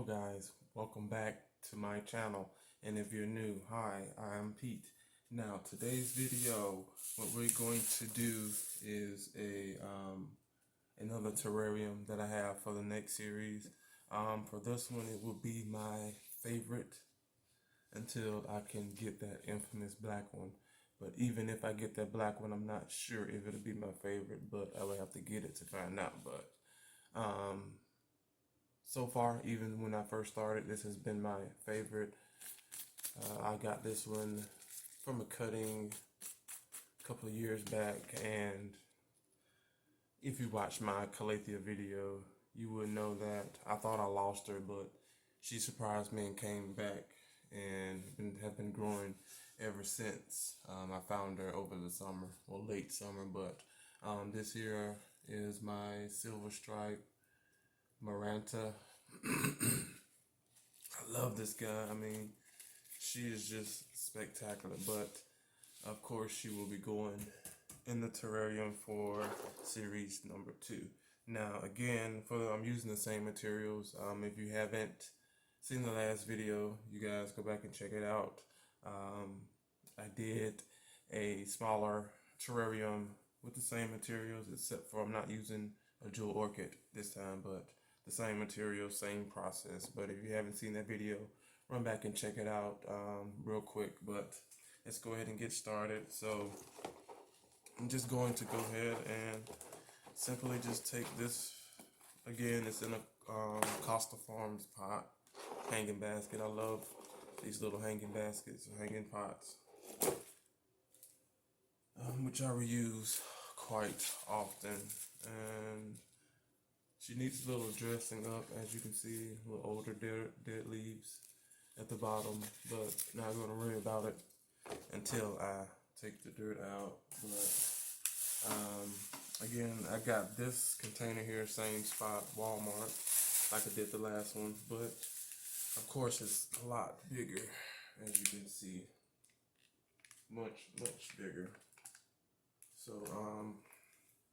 guys, welcome back to my channel, and if you're new, hi, I'm Pete. Now today's video, what we're going to do is another terrarium that I have for the next series. For this one, it will be my favorite until I can get that infamous black one. But even if I get that black one, I'm not sure if it'll be my favorite, but I will have to get it to find out. But so far, even when I first started, this has been my favorite. I got this one from a cutting a couple of years back, and if you watch my Calathea video, you would know that I thought I lost her, but she surprised me and came back and have been growing ever since. I found her over the summer, well, late summer, but this here is my silver stripe Maranta. I love this guy. I mean, she is just spectacular, but of course she will be going in the terrarium for series number 2. Now again, I'm using the same materials. If you haven't seen the last video, you guys go back and check it out. I did a smaller terrarium with the same materials, except for I'm not using a jewel orchid this time, but the same material, same process. But if you haven't seen that video, run back and check it out real quick. But let's go ahead and get started. So I'm just going to go ahead and simply just take this. Again, it's in a Costa Farms pot hanging basket. I love these little hanging baskets, hanging pots, which I reuse quite often. And she needs a little dressing up, as you can see, a little older dead leaves at the bottom, but not going to worry about it until I take the dirt out. But again, I got this container here, same spot, Walmart, like I did the last one, but of course it's a lot bigger, as you can see, much bigger. So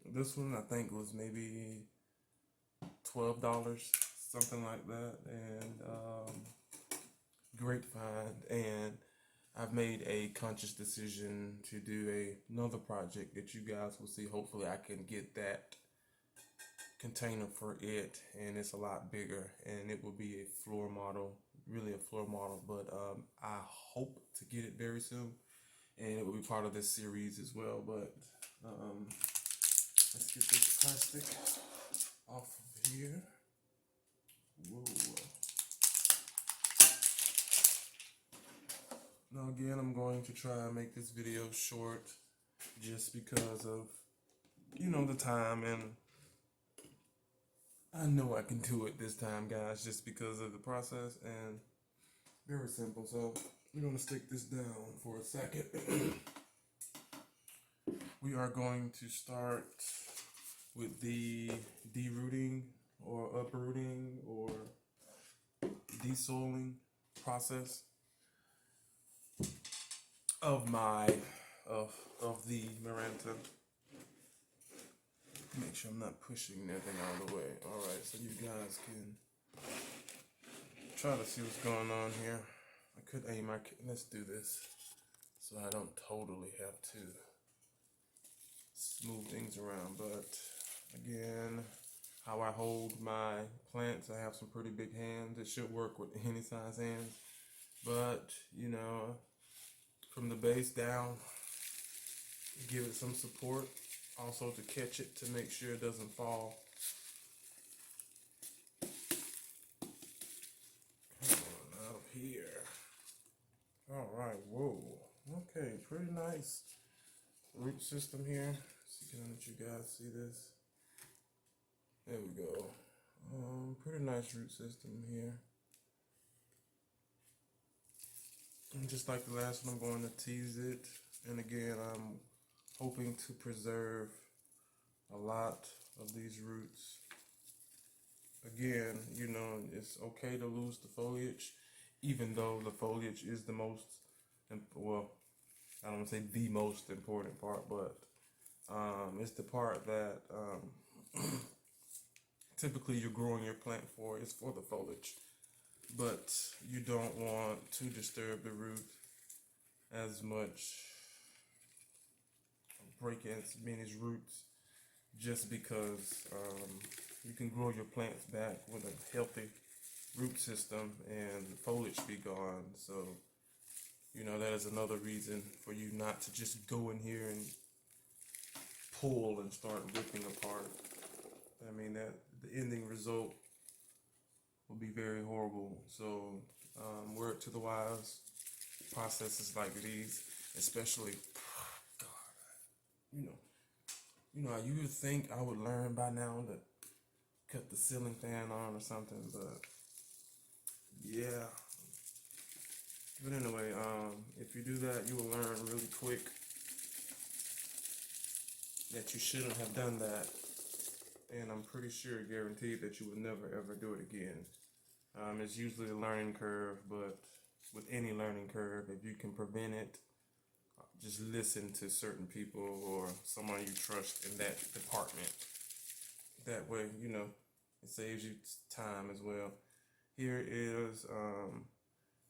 this one I think was maybe $12, something like that, and great find. And I've made a conscious decision to do another project that you guys will see. Hopefully I can get that container for it, and it's a lot bigger, and it will be a floor model, really a floor model, but I hope to get it very soon, and it will be part of this series as well. But let's get this plastic off of here. Whoa. Now again, I'm going to try and make this video short just because of, the time, and I know I can do it this time, guys, just because of the process, and very simple. So we're going to stick this down for a second. We are going to start with the derooting or uprooting or desoiling process of the Maranta. Make sure I'm not pushing anything out of the way. Alright, so you guys can try to see what's going on here. I could aim let's do this so I don't totally have to smooth things around. But again, how I hold my plants, I have some pretty big hands. It should work with any size hands, but from the base down, give it some support, also to catch it, to make sure it doesn't fall. Come on out here. All right, whoa, okay, pretty nice root system here. So can I let you guys see this? There we go. Pretty nice root system here. And just like the last one, I'm going to tease it. And again, I'm hoping to preserve a lot of these roots. Again, it's okay to lose the foliage, even though the foliage is the most, well, I don't want to say the most important part, but it's the part that typically you're growing your plant for. It's for the foliage. but you don't want to disturb the root as much, break as many roots, just because you can grow your plants back with a healthy root system and the foliage be gone. So, that is another reason for you not to just go in here and pull and start ripping apart. I mean, that the ending result will be very horrible. So, word to the wise, processes like these, especially, God, you would think I would learn by now to cut the ceiling fan on or something, but yeah. But anyway, if you do that, you will learn really quick that you shouldn't have done that, and I'm pretty sure, guaranteed, that you would never ever do it again. It's usually a learning curve, but with any learning curve, if you can prevent it, just listen to certain people or someone you trust in that department. That way, it saves you time as well. Here is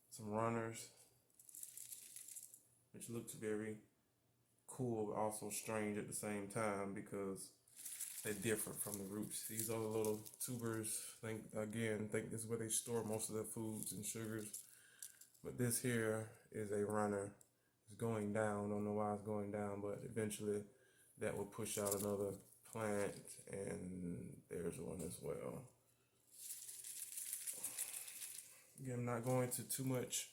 some runners, which looks very cool, but also strange at the same time because they're different from the roots. These are the little tubers. Think this is where they store most of their foods and sugars. But this here is a runner. It's going down. Don't know why it's going down, but eventually that will push out another plant, and there's one as well. Again, I'm not going to too much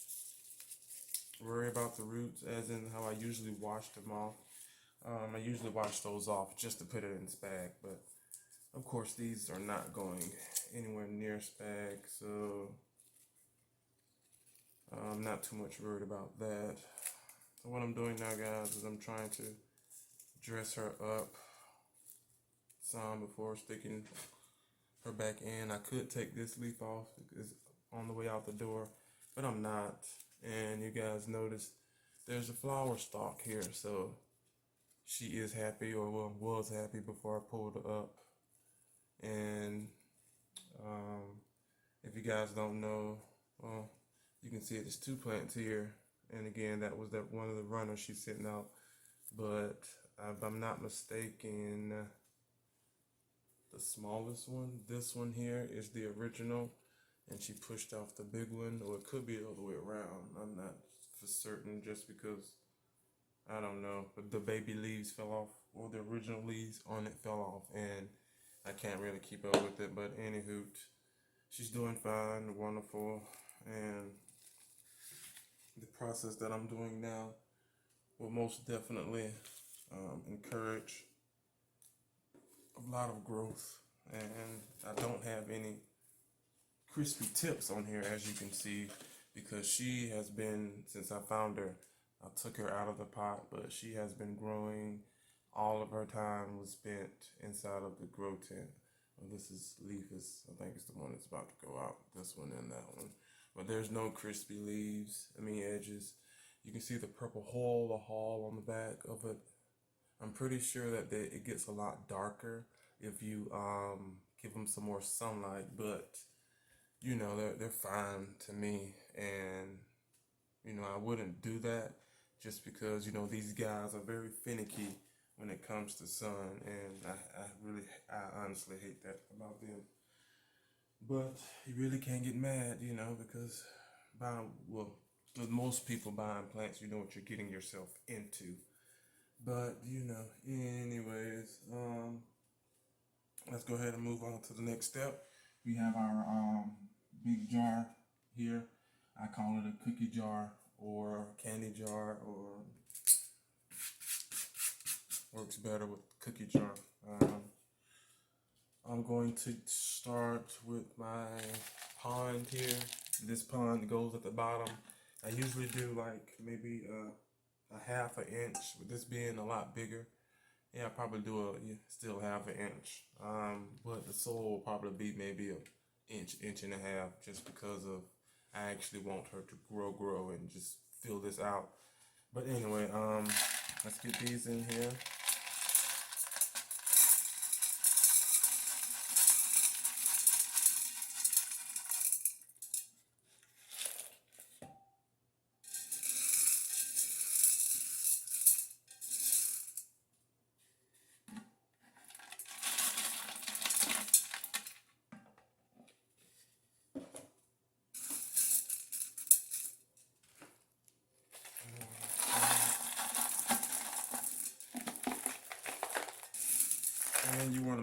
worry about the roots, as in how I usually wash them off. I usually wash those off just to put it in spag, but of course these are not going anywhere near spag, so I'm not too much worried about that. So what I'm doing now, guys, is I'm trying to dress her up some before sticking her back in. I could take this leaf off because it's on the way out the door, but I'm not. And you guys notice there's a flower stalk here, so she is happy, or was happy before I pulled her up. And if you guys don't know, well, you can see it. There's two plants here, and again, that was one of the runners she's sitting out. But if I'm not mistaken, the smallest one, this one here, is the original, and she pushed off the big one, or it could be the other way around. I'm not for certain, just because I don't know, but the baby leaves fell off, or the original leaves on it fell off, and I can't really keep up with it. But anywho, she's doing fine, wonderful, and the process that I'm doing now will most definitely encourage a lot of growth. And I don't have any crispy tips on here, as you can see, because she has been, since I found her, I took her out of the pot, but she has been growing. All of her time was spent inside of the grow tent. Well, this is leafless. I think it's the one that's about to go out. This one and that one. But there's no crispy leaves, edges. You can see the purple hole, the hull on the back of it. I'm pretty sure that it gets a lot darker if you give them some more sunlight, but they're fine to me. And I wouldn't do that, just because these guys are very finicky when it comes to sun, and I honestly hate that about them. But you really can't get mad, because with most people buying plants, you know what you're getting yourself into. But anyways, let's go ahead and move on to the next step. We have our big jar here. I call it a cookie jar or candy jar, or works better with cookie jar. I'm going to start with my pond here. This pond goes at the bottom. I usually do like maybe a half an inch, with this being a lot bigger. Yeah, I probably do still half an inch. But the soil will probably be maybe an inch and a half, just because of I actually want her to grow and just fill this out. But anyway, let's get these in here.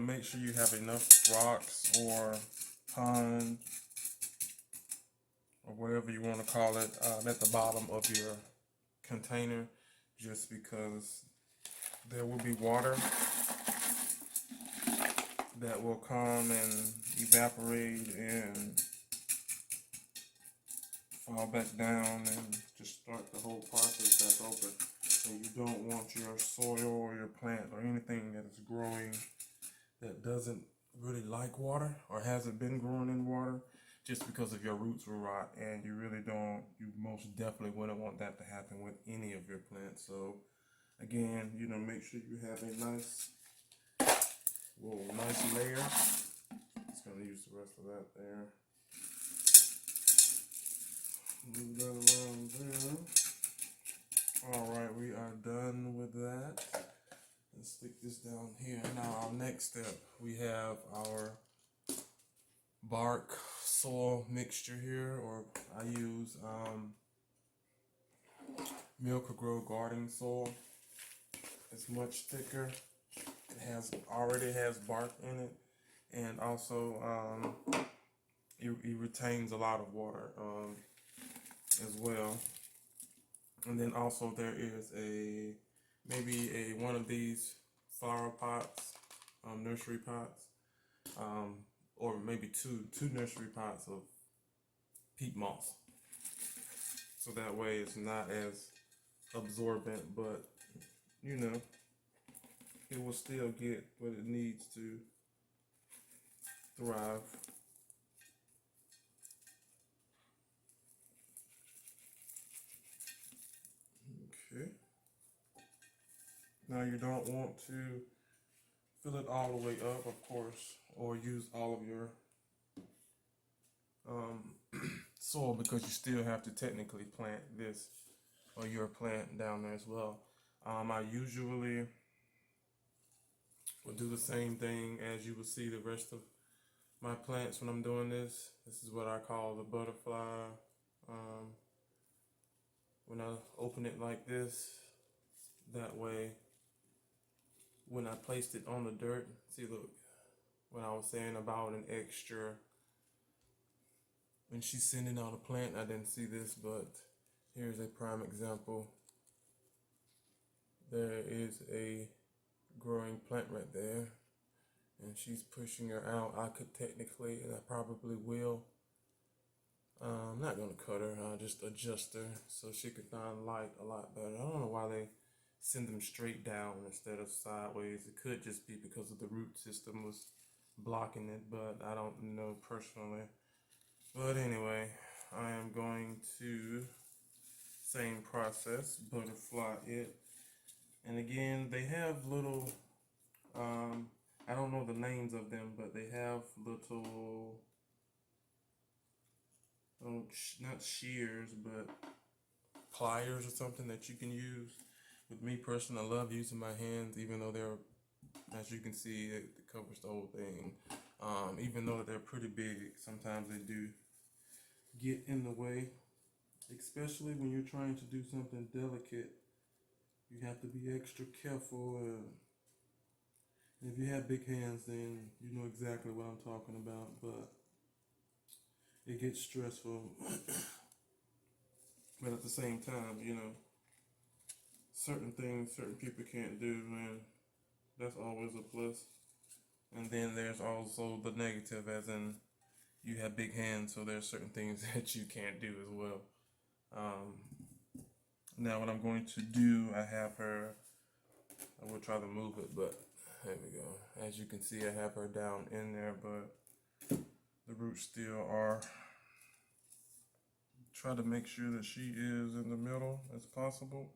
to make sure you have enough rocks or pond or whatever you want to call it at the bottom of your container, just because there will be water that will come and evaporate and fall back down and just start the whole process back over. So you don't want your soil or your plant or anything that is growing that doesn't really like water or hasn't been growing in water, just because of your roots will rot, and you most definitely wouldn't want that to happen with any of your plants. So again, make sure you have a nice layer. Just gonna use the rest of that there. Move that around there. Alright, we are done with that. Let's stick this down here. Now our next step, we have our bark soil mixture here, or I use Milk-A-Grow garden soil. It's much thicker. It already has bark in it, and also it retains a lot of water as well. And then also there is maybe one of these flower pots, nursery pots, or maybe two nursery pots of peat moss. So that way it's not as absorbent, but it will still get what it needs to thrive. Okay. Now you don't want to fill it all the way up, of course, or use all of your soil, because you still have to technically plant this or your plant down there as well. I usually will do the same thing as you will see the rest of my plants when I'm doing this. This is what I call the butterfly. When I open it like this, that way when I placed it on the dirt, see, look, when I was saying about an extra, when she's sending out a plant, I didn't see this, but here's a prime example. There is a growing plant right there, and she's pushing her out. I could technically, and I probably will, I'm not going to cut her, I'll just adjust her so she could find light a lot better. I don't know why they send them straight down instead of sideways. It could just be because of the root system was blocking it, but I don't know personally. But anyway, I am going to, same process, butterfly it. And again, they have little, I don't know the names of them, but they have little, not shears, but pliers or something that you can use. With me personally, I love using my hands, even though they're, as you can see, it covers the whole thing. Even though they're pretty big, sometimes they do get in the way, especially when you're trying to do something delicate. You have to be extra careful. If you have big hands, then you know exactly what I'm talking about, but it gets stressful. But at the same time, certain things certain people can't do, and that's always a plus. And then there's also the negative, as in you have big hands, so there's certain things that you can't do as well. Now what I'm going to do, I will try to move it, but there we go. As you can see, I have her down in there, but the roots still are. Try to make sure that she is in the middle as possible.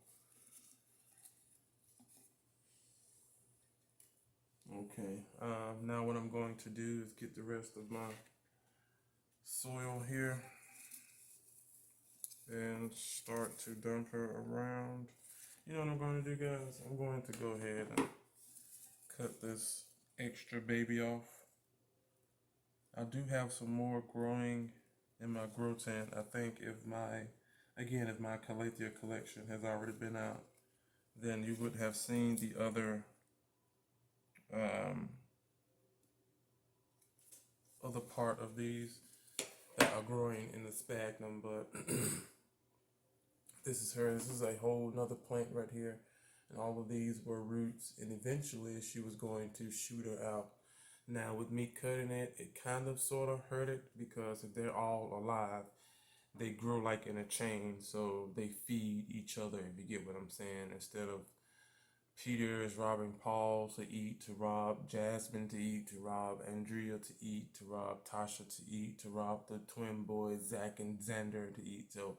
Okay, now what I'm going to do is get the rest of my soil here and start to dump her around. You know what I'm going to do, guys? I'm going to go ahead and cut this extra baby off. I do have some more growing in my grow tent. I think if my Calathea collection has already been out, then you would have seen the other other part of these that are growing in the sphagnum, but this is her. This is a whole nother plant right here. And all of these were roots, and eventually she was going to shoot her out. Now with me cutting it, it kind of sort of hurt it, because if they're all alive, they grow like in a chain, so they feed each other, if you get what I'm saying. Instead of Peter is robbing Paul to eat, to rob Jasmine to eat, to rob Andrea to eat, to rob Tasha to eat, to rob the twin boys Zach and Xander to eat. So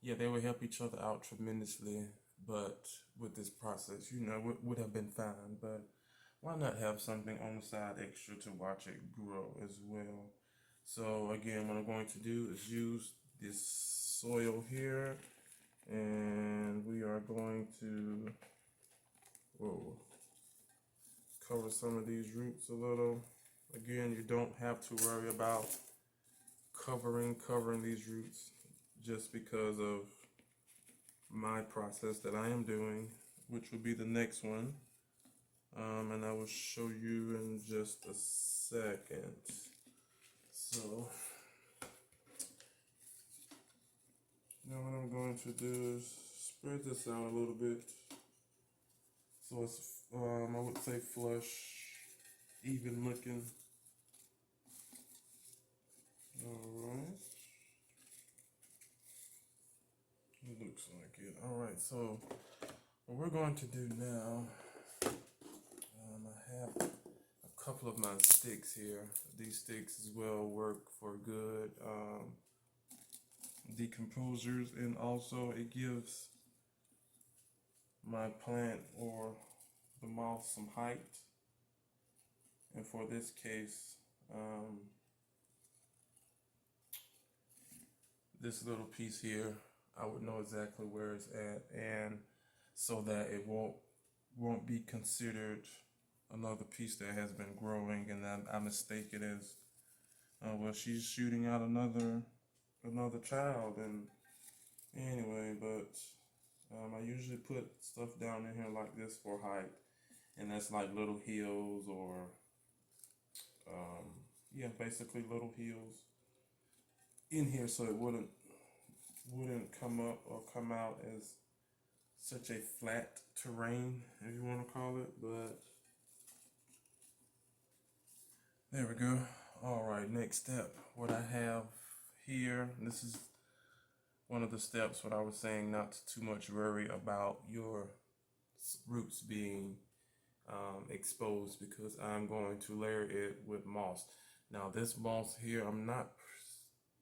yeah, they would help each other out tremendously, but with this process, you know, would have been fine, but why not have something on the side extra to watch it grow as well? So again, what I'm going to do is use this soil here, and we are going to cover some of these roots a little. Again, you don't have to worry about covering these roots, just because of my process that I am doing, which will be the next one. And I will show you in just a second. So now what I'm going to do is spread this out a little bit, so it's I would say flush, even looking. Alright, it looks like it. Alright, so what we're going to do now, I have a couple of my sticks here. These sticks as well work for good decomposers, and also it gives my plant or the moss some height. And for this case, this little piece here, I would know exactly where it's at, and so that it won't be considered another piece that has been growing, and I mistake it as well, she's shooting out another child. And anyway, but I usually put stuff down in here like this for height, and that's like little hills, or yeah, basically little hills in here, so it wouldn't come up or come out as such a flat terrain, if you want to call it. But there we go. All right, next step, what I have here, this is one of the steps what I was saying, not to too much worry about your roots being exposed, because I'm going to layer it with moss. Now this moss here, I'm not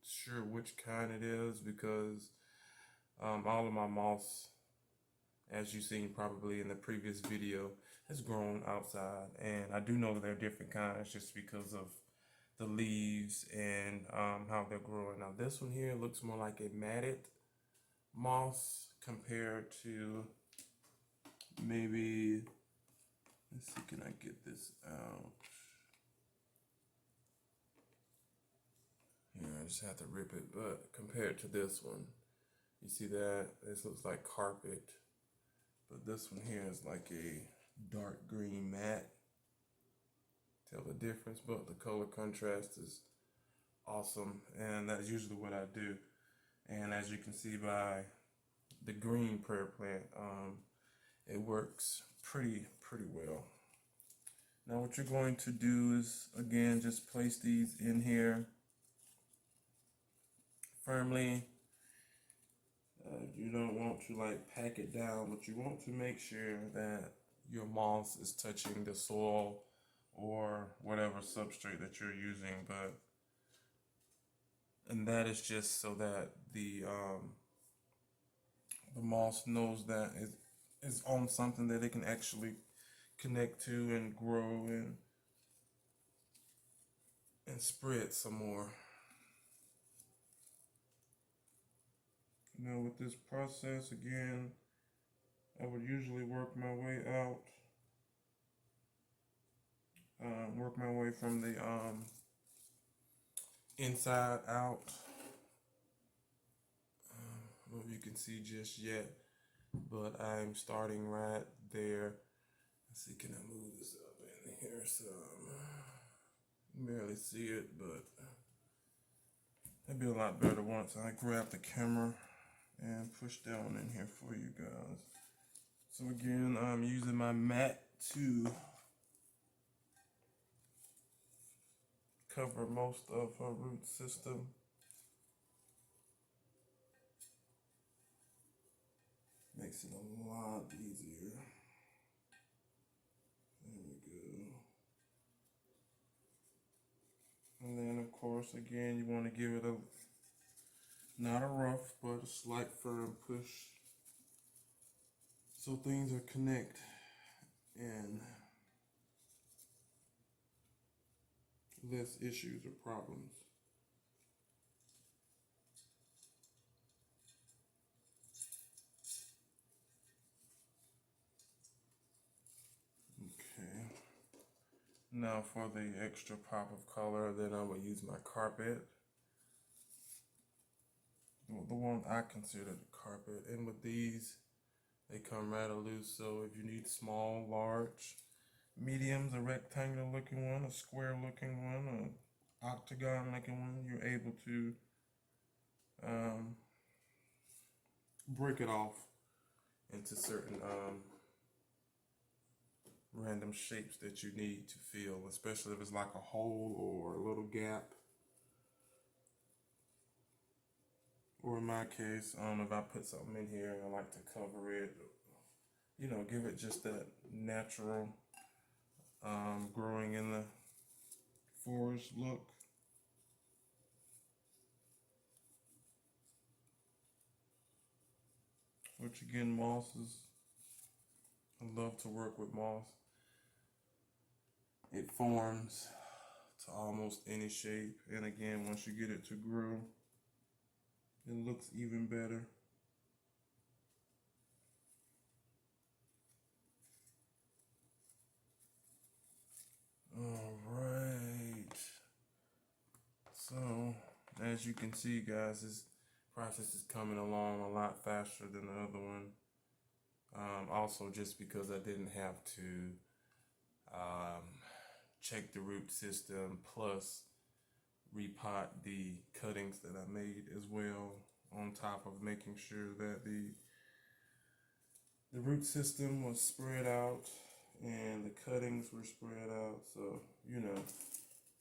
sure which kind it is, because all of my moss, as you've seen probably in the previous video, has grown outside, and I do know they're different kinds just because of the leaves and how they're growing. Now this one here looks more like a matted moss compared to maybe, let's see, can I get this out? Yeah, I just have to rip it, but compared to this one, you see that this looks like carpet, but this one here is like a dark green matte. Tell the difference, but the color contrast is awesome, and that's usually what I do. And as you can see by the green prayer plant, it works pretty well. Now what you're going to do is, again, just place these in here firmly. You don't want to like pack it down, but you want to make sure that your moss is touching the soil or whatever substrate that you're using. And that is just so that the moss knows that it is on something that it can actually connect to and grow and spread some more. Now with this process, again, I would usually work my way out, work my way from the inside out. I don't know if you can see just yet, but I'm starting right there. Let's see, can I move this up in here some? You can barely see it, but it'd be a lot better once I grab the camera and push down in here for you guys. So again, I'm using my mat to cover most of her root system. Makes it a lot easier. There we go. And then of course, again, you want to give it not a rough, but a slight firm push so things are connect and less issues or problems. Okay. Now for the extra pop of color, then I'm going to use my carpet. The one I consider the carpet. And with these, they come rather loose. So if you need small, large, mediums, a rectangular looking one, a square looking one, an octagon looking one, you're able to break it off into certain random shapes that you need to fill, especially if it's like a hole or a little gap. Or in my case, if I put something in here, I like to cover it, you know, give it just that natural growing in the forest look. Which again, mosses, I love to work with moss. It forms to almost any shape, and again, once you get it to grow, it looks even better. All right. So, as you can see, guys, this process is coming along a lot faster than the other one. Also, just because I didn't have to check the root system, plus repot the cuttings that I made as well, on top of making sure that the root system was spread out and the cuttings were spread out. So, you know,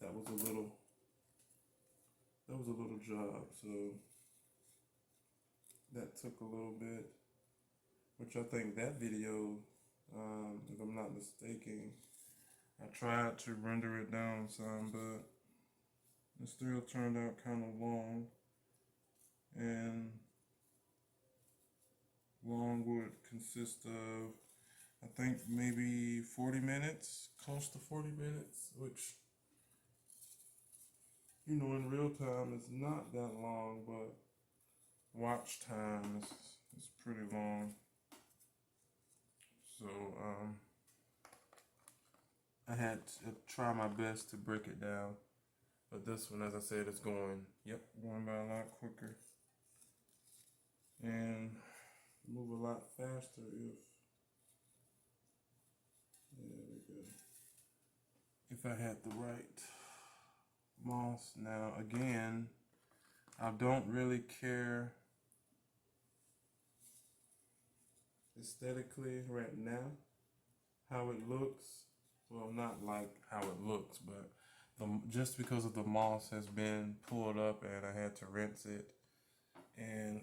that was a little job. So that took a little bit, which I think that video, if I'm not mistaken, I tried to render it down some, but it still turned out kind of long. And long would consist of, I think, maybe 40 minutes, close to 40 minutes, which, you know, in real time is not that long, but watch time is pretty long. So I had to try my best to break it down, but this one, as I said, is going by a lot quicker and move a lot faster if I had the right moss. Now again, I don't really care aesthetically right now how it looks. Well, not like how it looks, but just because of the moss has been pulled up and I had to rinse it. And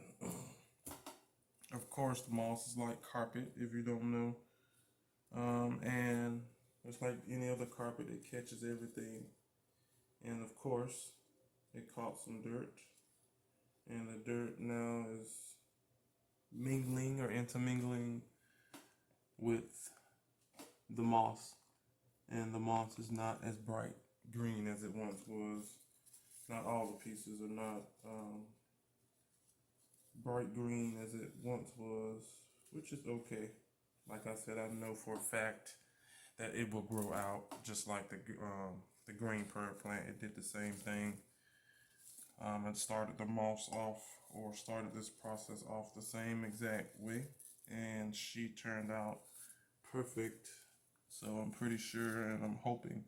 of course, the moss is like carpet, if you don't know. And it's like any other carpet, it catches everything. And of course, it caught some dirt. And the dirt now is mingling or intermingling with the moss. And the moss is not as bright green as it once was. Not all the pieces are not bright green as it once was, which is okay. Like I said, I know for a fact that it will grow out, just like the green prayer plant. It did the same thing. It started the moss off, or started this process off the same exact way, and she turned out perfect. So I'm pretty sure, and I'm hoping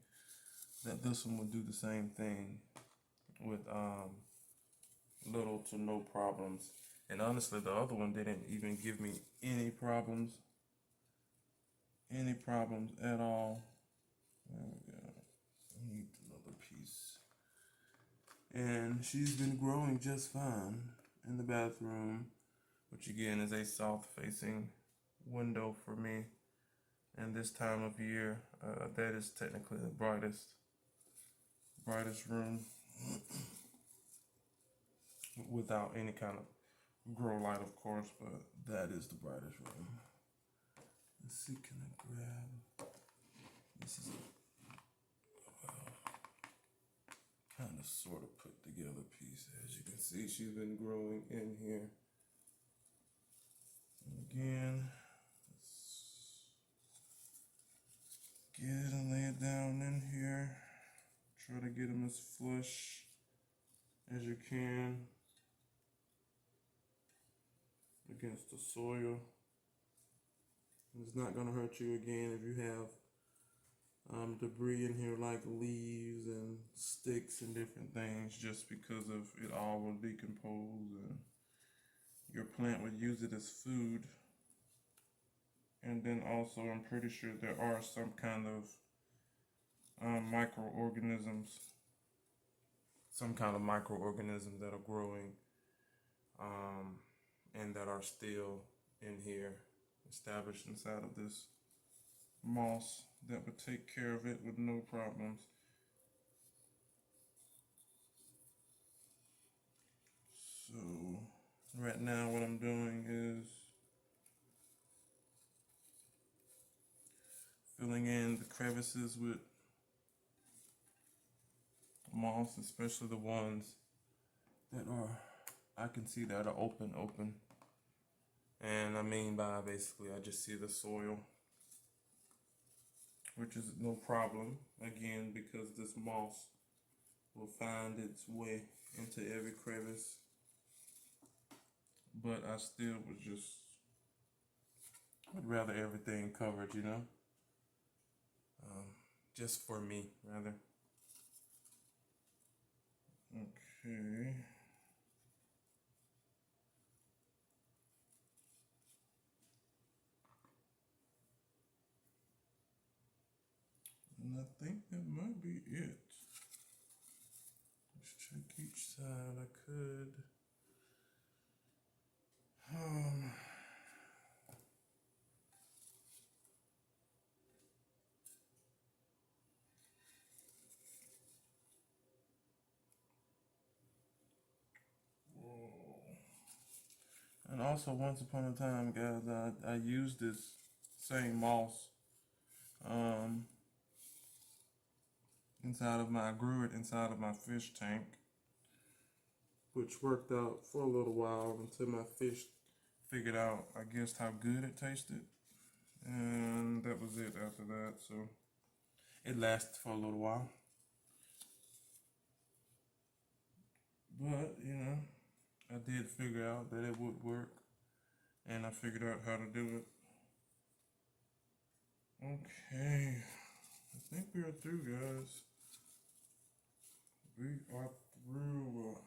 that this one would do the same thing with little to no problems. And honestly, the other one didn't even give me any problems at all. There we go. I need another piece. And she's been growing just fine in the bathroom, which again is a south-facing window for me. And this time of year, that is technically the brightest room without any kind of grow light, of course, but that is the brightest room. Let's see, can I grab, this is a kind of sort of put together piece. As you can see, she's been growing in here. And again, get it and lay it down in here. Try to get them as flush as you can against the soil. It's not going to hurt you again if you have debris in here like leaves and sticks and different things, just because of it all will decompose and your plant would use it as food. And then also, I'm pretty sure there are some kind of microorganisms that are growing and that are still in here, established inside of this moss, that would take care of it with no problems. So right now what I'm doing is filling in the crevices with moss, especially the ones that I can see that are open. And I mean by basically, I just see the soil, which is no problem, again, because this moss will find its way into every crevice. But I still would rather everything covered, you know? Just for me, rather. Okay. And I think that might be it. Let's check each side. I could. And also, once upon a time, guys, I used this same moss I grew it inside of my fish tank, which worked out for a little while until my fish figured out, I guess, how good it tasted. And that was it after that, so it lasted for a little while. But, you know, I did figure out that it would work, and I figured out how to do it. Okay, I think we are through, guys. We are through.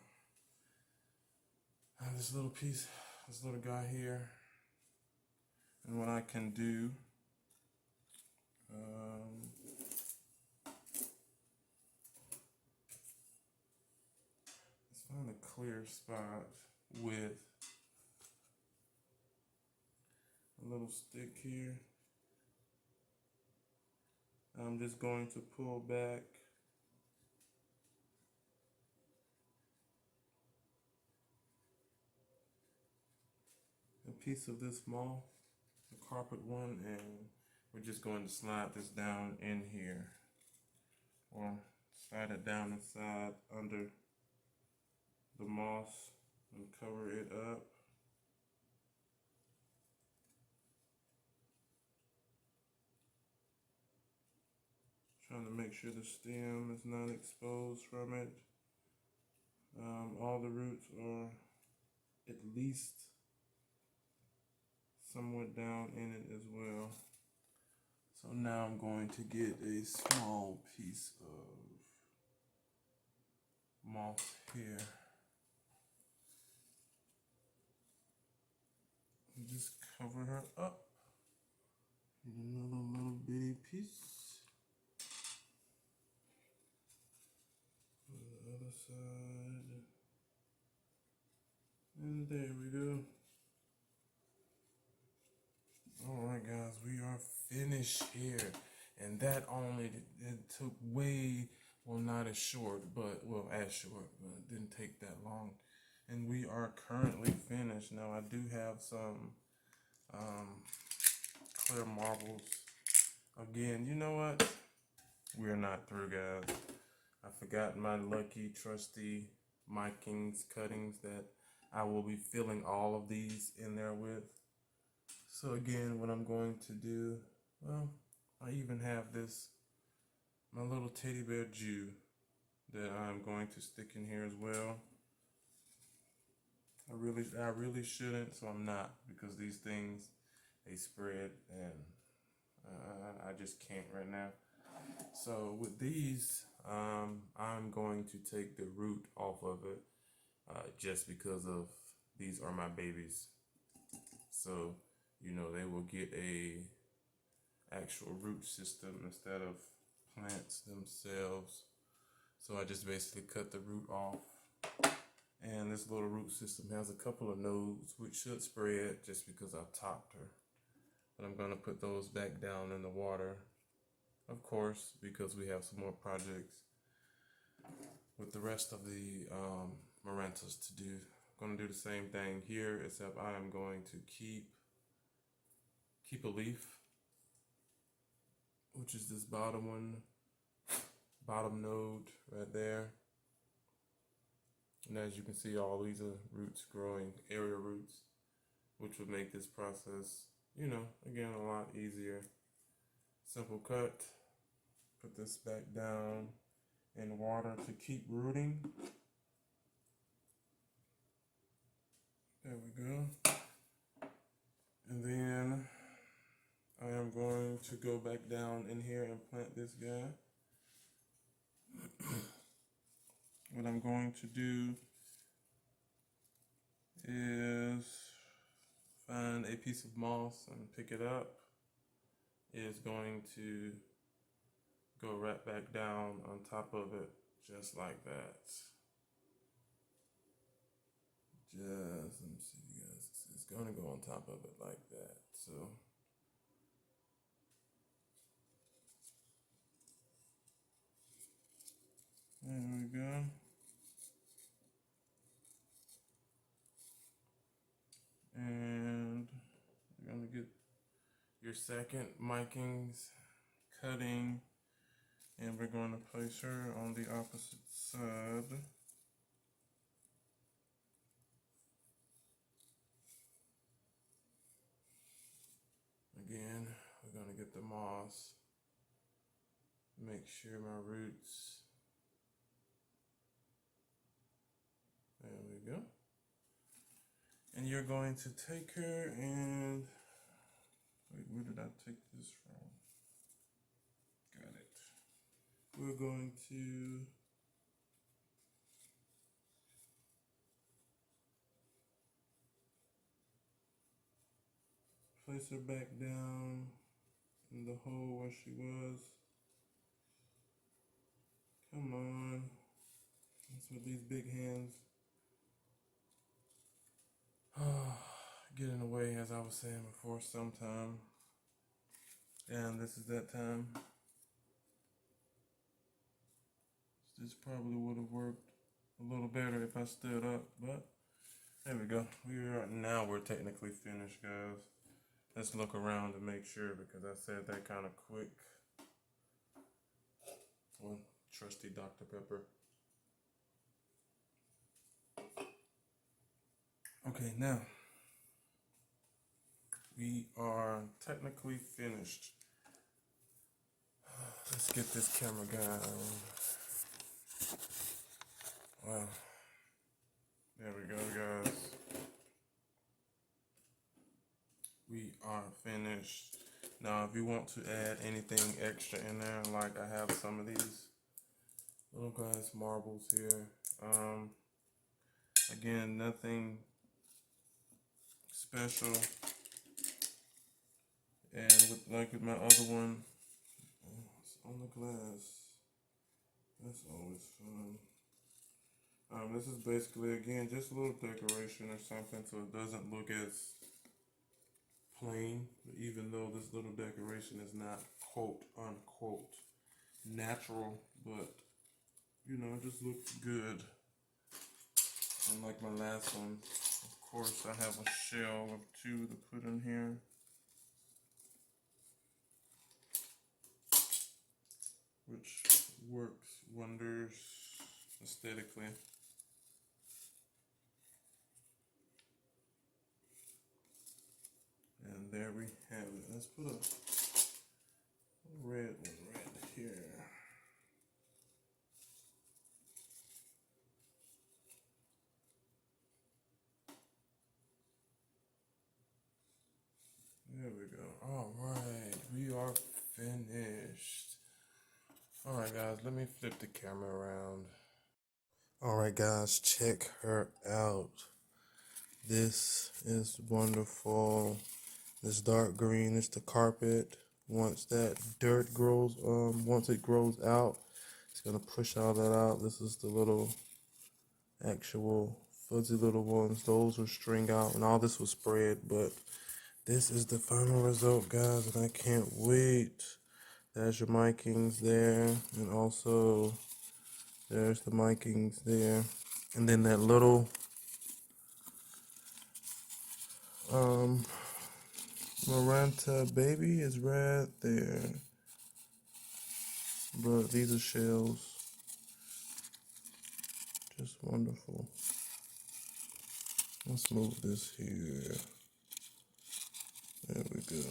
This little piece, this little guy here, and what I can do. Let's find a clear spot with a little stick here. I'm just going to pull back a piece of this moss, the carpet one, and we're just going to slide this down in here, or slide it down inside under the moss and cover it up. Trying to make sure the stem is not exposed from it. All the roots are at least somewhat down in it as well. So now I'm going to get a small piece of moss here. And just cover her up. Another little bitty piece. On the other side. And there we go. Alright guys, we are finished here. And that only, it took way, well not as short, but, well as short, but it didn't take that long. And we are currently finished. Now I do have some clear marbles. Again, you know what? We're not through, guys. I forgot my lucky, trusty markings, cuttings that I will be filling all of these in there with. So again, what I'm going to do, well, I even have this, my little teddy bear Jew that I'm going to stick in here as well. I really shouldn't, so I'm not, because these things, they spread and I just can't right now. So with these, I'm going to take the root off of it, just because of these are my babies. So, you know, they will get a actual root system instead of plants themselves. So I just basically cut the root off. And this little root system has a couple of nodes which should spread just because I've topped her. But I'm going to put those back down in the water, of course, because we have some more projects with the rest of the Marantas to do. I'm going to do the same thing here, except I am going to keep a leaf, which is this bottom one, bottom node right there. And as you can see, all these are roots growing, area roots, which would make this process, you know, again, a lot easier. Simple cut, put this back down in water to keep rooting. There we go. And then I am going to go back down in here and plant this guy. What I'm going to do is find a piece of moss and pick it up. It is going to go right back down on top of it, just like that. Just, let me see you guys, it's gonna go on top of it like that, so. There we go. And you're gonna get your second markings, cutting, and we're going to place her on the opposite side. Again, we're going to get the moss, make sure my roots, there we go. And you're going to take her and, wait, where did I take this from? Got it. We're going to place her back down in the hole where she was. Come on. That's what these big hands get in the way, as I was saying before, sometime. And this is that time. This probably would have worked a little better if I stood up, but there we go. We're technically finished, guys. Let's look around to make sure, because I said that kind of quick. One trusty Dr. Pepper. Okay, now we are technically finished. Let's get this camera guy. Wow. There we go, guys. We are finished. Now, if you want to add anything extra in there, like I have some of these little glass marbles here. Again, nothing special. And with my other one, it's on the glass. That's always fun. This is basically, again, just a little decoration or something so it doesn't look as plain. Even though this little decoration is not quote unquote natural, but you know, it just looks good. And like my last one, of course, I have a shell of 2 to put in here. Which works wonders aesthetically. And there we have it. Let's put a red one right here. There we go. All right, we are finished. All right, guys, let me flip the camera around. All right, guys, check her out. This is wonderful. This dark green is the carpet. Once that dirt grows, once it grows out, it's gonna push all that out. This is the little actual fuzzy little ones. Those will string out, and all this was spread, but this is the final result, guys, and I can't wait. There's your markings there, and also there's the markings there, and then that little Maranta baby is right there. But these are shells. Just wonderful. Let's move this here. There we go.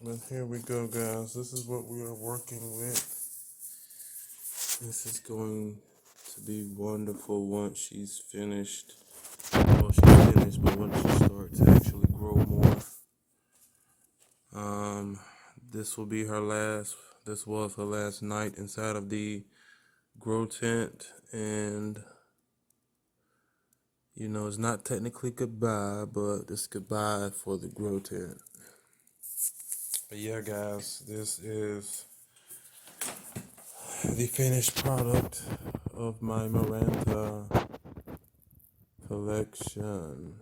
But here we go, guys. This is what we are working with. This is going to be wonderful once she's finished. Well, she's finished, but once she starts to actually grow more. This will be her last. This was her last night inside of the grow tent, and you know, it's not technically goodbye, but it's goodbye for the grow tent. But yeah, guys, this is the finished product of my Maranta collection.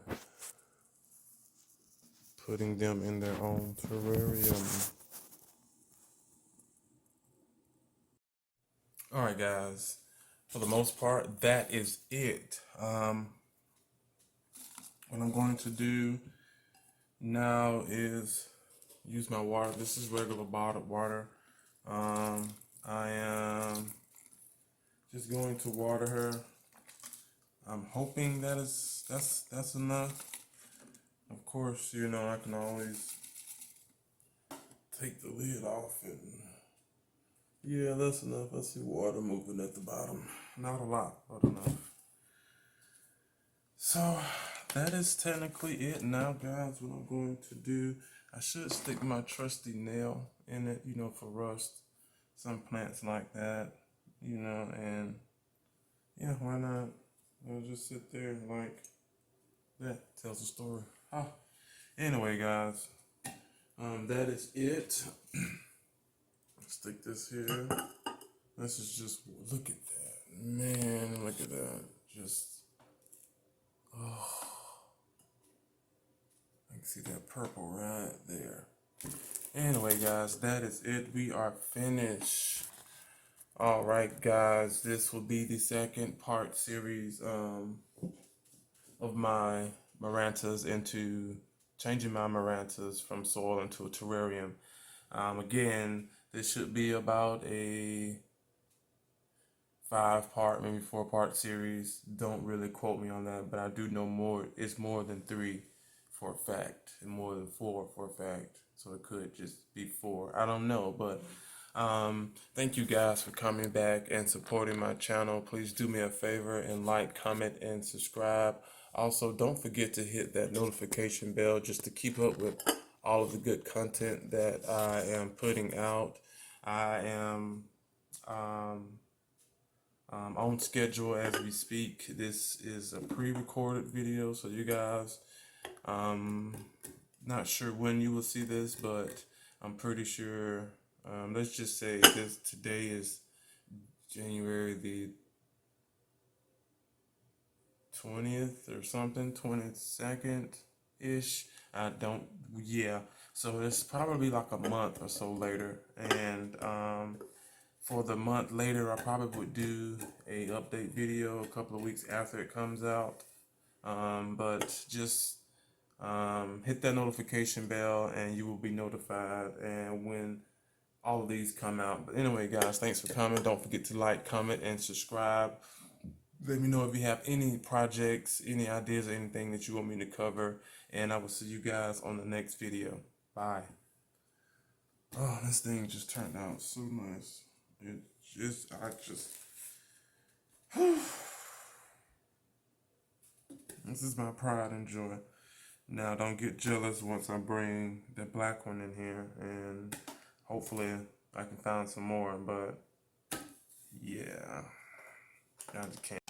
Putting them in their own terrarium. Alright, guys, for the most part, that is it. What I'm going to do now is use my water. This is regular bottled water. I am just going to water her. I'm hoping that's enough. Of course, you know, I can always take the lid off, and yeah, that's enough. I see water moving at the bottom. Not a lot, but enough. So that is technically it now, guys. What I'm going to do, I should stick my trusty nail in it, you know, for rust. Some plants like that, you know, and yeah, why not? I'll just sit there like that. Tells a story. Anyway, guys, that is it. Stick this here. This is just, look at that. Man, look at that. Just, oh. I can see that purple right there. Anyway, guys, that is it. We are finished. All right, guys, this will be the second part series of my Marantas into changing my Marantas from soil into a terrarium. Again, this should be about a 5-part, maybe 4-part series. Don't really quote me on that, but I do know more. It's more than 3 for a fact, and more than 4 for a fact. So it could just be 4. I don't know, but thank you guys for coming back and supporting my channel. Please do me a favor and like, comment, and subscribe. Also, don't forget to hit that notification bell just to keep up with all of the good content that I am putting out. I am on schedule as we speak. This is a pre-recorded video, so you guys, not sure when you will see this, but I'm pretty sure, let's just say this today is January the 20th or something, 22nd-ish. Yeah. So it's probably like a month or so later. And for the month later, I probably would do a update video a couple of weeks after it comes out. But just hit that notification bell and you will be notified and when all of these come out. But anyway, guys, thanks for coming. Don't forget to like, comment, and subscribe. Let me know if you have any projects, any ideas, or anything that you want me to cover. And I will see you guys on the next video. Bye. Oh, this thing just turned out so nice. This is my pride and joy. Now, don't get jealous once I bring the black one in here. And hopefully I can find some more. But, yeah. I just can't.